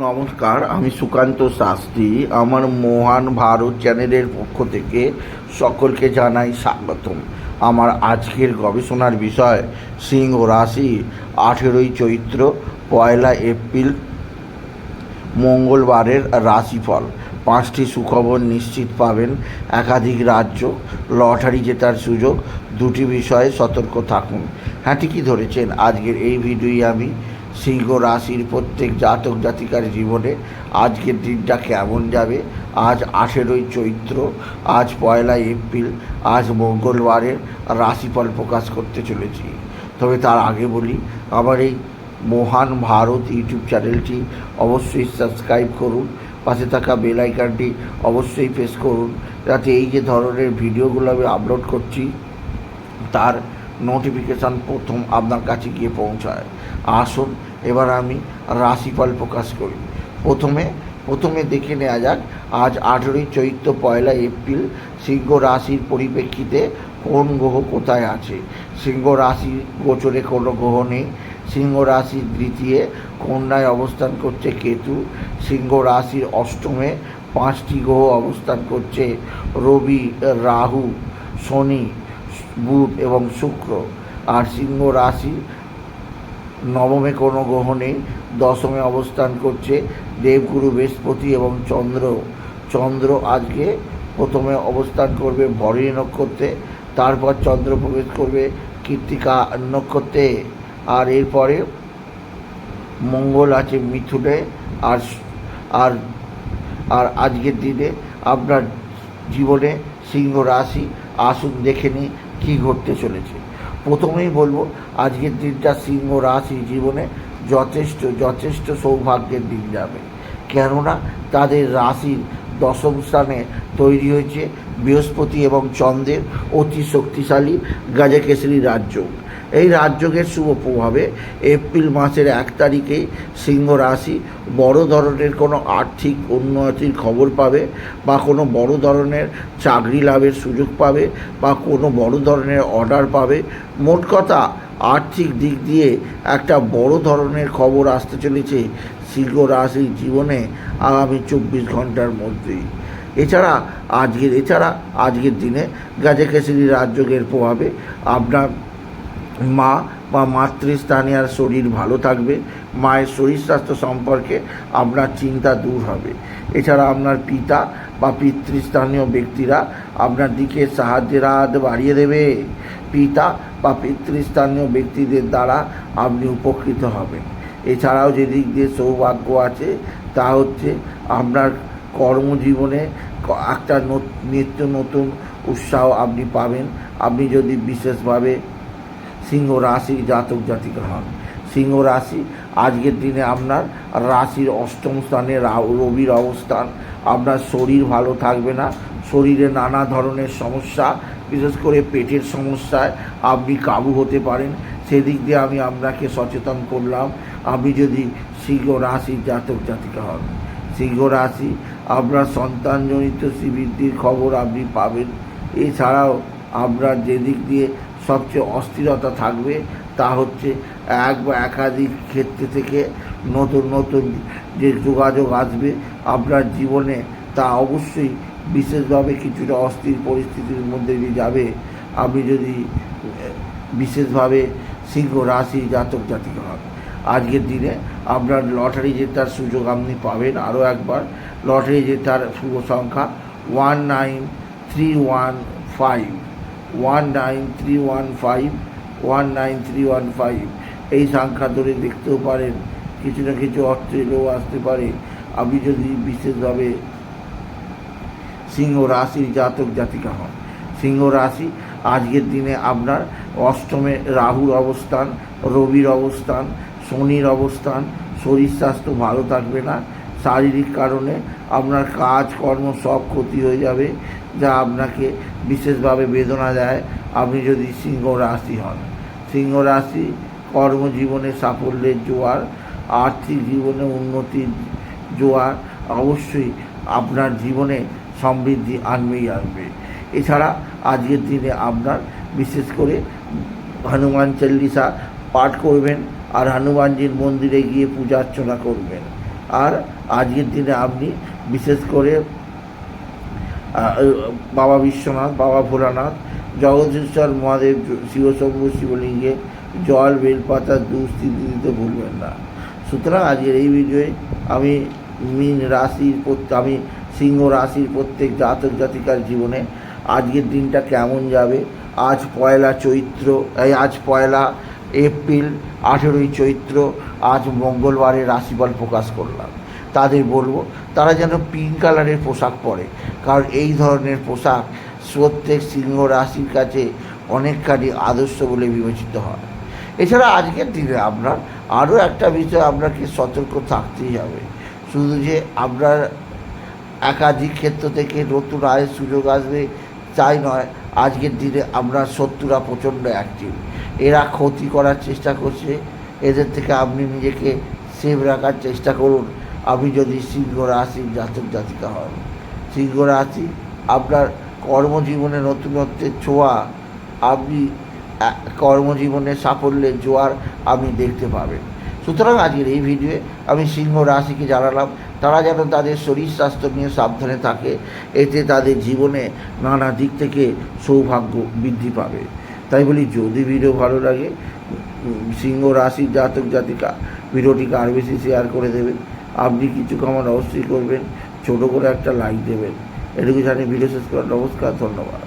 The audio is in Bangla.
নমস্কার, আমি সুকান্ত শাস্ত্রী। আমার মহান ভারত চ্যানেলের পক্ষ থেকে সকলকে জানাই স্বাগতম। আমার আজকের গবেষণার বিষয় সিংহ রাশি, 18ই চৈত্র, 1 এপ্রিল মঙ্গলবারের রাশিফল। 5টি সুখবর নিশ্চিত পাবেন, একাধিক রাজ্য, লটারি জেতার সুযোগ, 2টি বিষয়ে সতর্ক থাকুন। হ্যাঁ, ঠিকই ধরেছেন। আজকের এই ভিডিওই আমি সিংহ রাশির প্রত্যেক জাতক জাতিকার জীবনে আজকের দিনটা কেমন যাবে, আজ 18ই চৈত্র, আজ 1 এপ্রিল, আজ মঙ্গলবারের রাশিফল প্রকাশ করতে চলেছি। তবে তার আগে বলি, আমার এই মহান ভারত ইউটিউব চ্যানেলটি অবশ্যই সাবস্ক্রাইব করুন, পাশে থাকা বেল আইকনটি অবশ্যই প্রেস করুন, যাতে এই যে ধরনের ভিডিওগুলো আমি আপলোড করছি তার নোটিফিকেশান প্রথম আপনার কাছে গিয়ে পৌঁছায়। আসুন এবার আমি রাশিফল প্রকাশ করি। প্রথমে দেখে নেওয়া যাক আজ 18ই চৈত্র 1 এপ্রিল সিংহ রাশির পরিপ্রেক্ষিতে কোন গ্রহ কোথায় আছে। সিংহ রাশি গোচরে কোনো গ্রহ নেই। সিংহ রাশির দ্বিতীয় কন্যায় অবস্থান করছে কেতু। সিংহ রাশির অষ্টমে 5টি গ্রহ অবস্থান করছে, রবি, রাহু, শনি, বুধ এবং শুক্র। আর সিংহ রাশি নবমে কোনো গ্রহ নেই। দশমে অবস্থান করছে দেবগুরু বৃহস্পতি এবং চন্দ্র আজকে প্রথমে অবস্থান করবে ভরণী নক্ষত্রে, তারপর চন্দ্র প্রবেশ করবে কৃত্তিকা নক্ষত্রে, আর এরপরে মঙ্গল আছে মিথুনে। আর আর আর আজকের দিনে আপনার জীবনে সিংহ রাশি, আসুন দেখে নিই কী ঘটতে চলেছে। প্রথমেই বলবো, আজকের দিনটা সিংহ রাশি জীবনে যথেষ্ট সৌভাগ্যের দিন যাবে। কেননা তাদের রাশির দশম স্থানে তৈরি হয়েছে বৃহস্পতি এবং চন্দ্রের অতি শক্তিশালী গাজকেশরী রাজযোগ। এই রাজযোগের শুভ প্রভাবে এপ্রিল মাসের 1 তারিখেই সিংহ রাশি বড় ধরনের কোনো আর্থিক উন্নতির খবর পাবে, বা কোনো বড় ধরনের চাকরি লাভের সুযোগ পাবে, বা কোনো বড় ধরনের অর্ডার পাবে। মোট কথা, আর্থিক দিক দিয়ে একটা বড় ধরনের খবর আসতে চলেছে সিংহ রাশির জীবনে আগামী 24 ঘন্টার মধ্যেই। এছাড়া আজকের দিনে গাজকেশরী রাজযোগের প্রভাবে আপনার মা বা মাতৃস্থানীয় শরীর ভালো থাকবে। মায়ের শরীর স্বাস্থ্য সম্পর্কে আপনার চিন্তা দূর হবে। এছাড়া আপনার পিতা বা পিতৃস্থানীয় ব্যক্তিরা আপনার দিকে সাহায্যের হাত বাড়িয়ে দেবে। পিতা বা পিতৃস্থানীয় ব্যক্তিদের দ্বারা আপনি উপকৃত হবেন। এছাড়াও যে দিক দিয়ে সৌভাগ্য আছে তা হচ্ছে আপনার কর্মজীবনে একটা নিত্য নতুন উৎসাহ আপনি পাবেন। আপনি যদি বিশেষভাবে সিংহ রাশির জাতক জাতিকা হন। সিংহ রাশি আজকের দিনে আপনার রাশির অষ্টম স্থানে রবির অবস্থান। আপনার শরীর ভালো থাকবে না, শরীরে নানা ধরনের সমস্যা, বিশেষ করে পেটের সমস্যায় আপনি কাবু হতে পারেন। সেদিক দিয়ে আমি আপনাকে সচেতন করলাম। আপনি যদি সিংহ রাশির জাতক জাতিকা হন, সিংহ রাশি আপনার সন্তানজনিত শ্রীবৃদ্ধির খবর আপনি পাবেন। এছাড়াও আপনার যে দিক দিয়ে সবচেয়ে অস্থিরতা থাকবে তা হচ্ছে এক বা একাধিক ক্ষেত্রে থেকে নতুন যে যোগাযোগ আসবে আপনার জীবনে, তা অবশ্যই বিশেষভাবে কিছুটা অস্থির পরিস্থিতির মধ্যে দিয়ে যাবে। আপনি যদি বিশেষভাবে সিংহ রাশি জাতক জাতিকা হন, আজকের দিনে আপনার লটারি জেতার সুযোগ আপনি পাবেন। আরও একবার, লটারি জেতার শুভ সংখ্যা 19315, 19315 এই সংখ্যা ধরে দেখতেও পারেন, কিছু না কিছু অর্থ এলেও আসতে পারে। আপনি যদি বিশেষভাবে সিংহ রাশির জাতক জাতিকা হন। সিংহ রাশি আজকের দিনে আপনার অষ্টমে রাহুর অবস্থান, রবির অবস্থান, শনির অবস্থান। শরীর স্বাস্থ্য ভালো থাকবে না। শারীরিক কারণে আপনার কাজকর্ম সব ক্ষতি হয়ে যাবে, যা আপনাকে বিশেষভাবে বেদনা দেয়। আপনি যদি সিংহ রাশি হন, সিংহ রাশি কর্মজীবনে সাফল্যের জোয়ার, আর্থিক জীবনে উন্নতির জোয়ার অবশ্যই আপনার জীবনে সমৃদ্ধি আনবে। এছাড়া আজকের দিনে আপনার বিশেষ করে হনুমান চল্লিশা পাঠ করবেন, আর হনুমানজির মন্দিরে গিয়ে পূজা অর্চনা করবেন। আর আজকের দিনে আপনি বিশেষ করে বাবা বিশ্বনাথ, বাবা ভোলানাথ, জগদীশ্বর মহাদেব, শিবশম্ভু শিবলিঙ্গে জল, বেলপাতা, দুধ দিতে ভুলবেন না। সুতরাং আজকের এই ভিডিওয়ে আমি আমি সিংহ রাশির প্রত্যেক জাতক জাতিকার জীবনে আজকের দিনটা কেমন যাবে, আজ পয়লা এপ্রিল, 18ই চৈত্র, আজ মঙ্গলবারের রাশিফল প্রকাশ করলাম। তাদের বলবো তারা যেন পিঙ্ক কালারের পোশাক পরে, কারণ এই ধরনের পোশাক প্রত্যেক সিংহ রাশির কাছে অনেকখানি আদর্শ বলে বিবেচিত হয়। এছাড়া আজকের দিনে আপনার আরও একটা বিষয় আপনাকে সতর্ক থাকতেই হবে, শুধু যে আপনার একাধিক ক্ষেত্র থেকে নতুন আয়ের সুযোগ আসবে তাই নয়, আজকের দিনে আপনার শত্রুরা প্রচণ্ড অ্যাক্টিভ, এরা ক্ষতি করার চেষ্টা করছে। এদের থেকে আপনি নিজেকে সেভ রাখার চেষ্টা করুন। আপনি যদি সিংহ রাশির জাতক জাতিকা হন, সিংহ রাশি আপনার কর্মজীবনে নতুনত্বের ছোঁয়া, আপনি কর্মজীবনে সাফল্যের জোয়ার আপনি দেখতে পাবেন। সুতরাং আজকের এই ভিডিওয়ে আমি সিংহ রাশিকে জানালাম তারা যেন তাদের শরীর স্বাস্থ্য নিয়ে সাবধানে থাকে, এতে তাদের জীবনে নানা দিক থেকে সৌভাগ্য বৃদ্ধি পাবে। তাই বলি, যদি ভিডিও ভালো লাগে সিংহ রাশির জাতক জাতিকা ভিডিওটিকে আরও বেশি শেয়ার করে দেবেন। আপনি কিছু কমেন্ট অবশ্যই করবেন, ছোটো করে একটা লাইক দেবেন। এটুকু জানিয়ে ভিডিও শেষ করার নমস্কার, ধন্যবাদ।